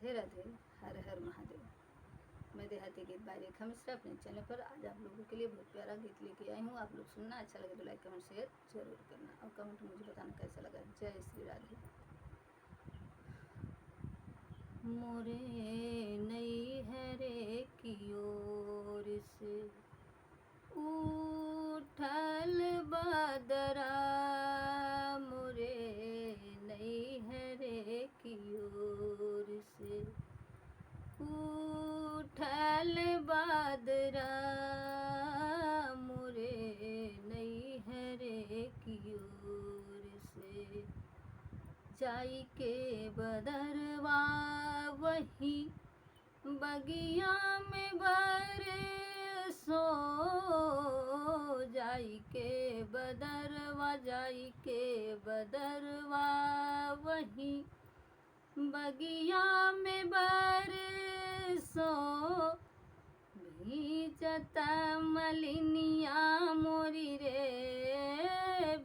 राधे राधे, हर हर महादेव। मैं देहाती गीत बाय रेखा मिश्रा अपने चैनल पर आज आप लोगों के लिए बहुत प्यारा गीत लेके आई हूँ। आप लोग सुनना, अच्छा लगे तो लाइक कमेंट शेयर जरूर करना और कमेंट में मुझे बताना कैसा लगा। जय श्री राधे। मोरे नैहरे की ओर से उठल बदरा, मोरे नैहरे की ओर से उठल बदरा, मोरे नैहरे की ओर से जाई के बदरवा वही बगिया में बरसो, जाई के बदरवा, जाई के बदरवा वही बगिया में बरसो, भीजत मलिनिया मोरी रे,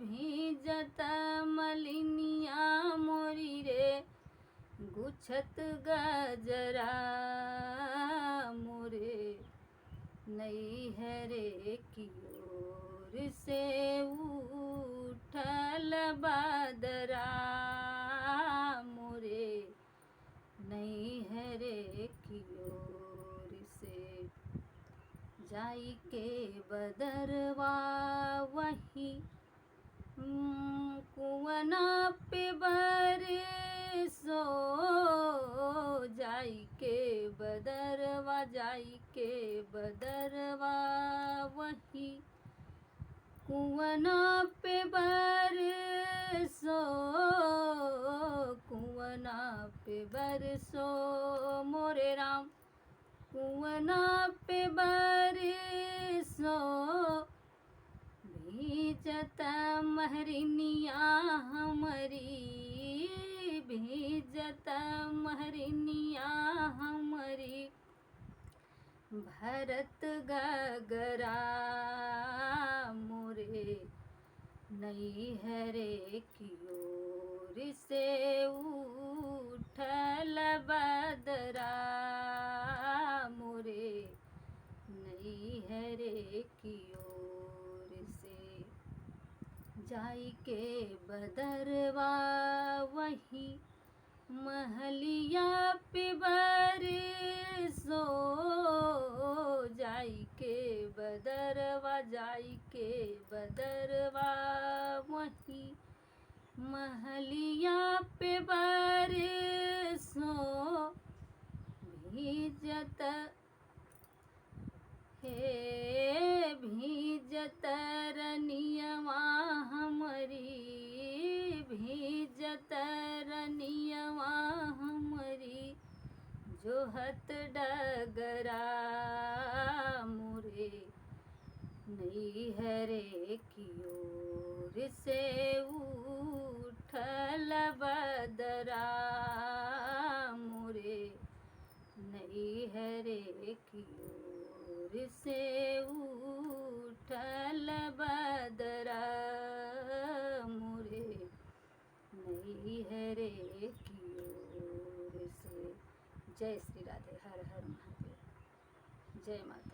भीजत मलिनिया मोरी रे, गुछत गजरा, मोरे नैहरे की ओर से उठल बदरा, मोरे नैहरे की ओर से जाई के बदरवा वही कुआना पे बरसो, जाई के बदरवा, जाई के बदरवा वही कुआना पे बरसो, कुआना पे बरसो मोरे राम, कुआना पे बरसो, भीजत महरिनिया हमारी, भीजत महरिनिया हमारी, भरत गगरा, मोरे नैहरे की ओर से उठल बदरा, मोरे नैहरे की ओर से जाई के बदरवा वही महलिया पे बरसो, जाई के बदरवा, जाई के बदरवा वही महलिया पे बरसो, भीजत हे भीजत रनियवा हमारी, भीजत रनियवा हमारी, जोहत डगरा, मोरे नैहरे की ओर से उठल बदरा, मोरे नैहरे की ओर से उठल बदरा, मोरे नैहरे की ओर से। जय श्री राधे, हर हर महादेव, जय माता।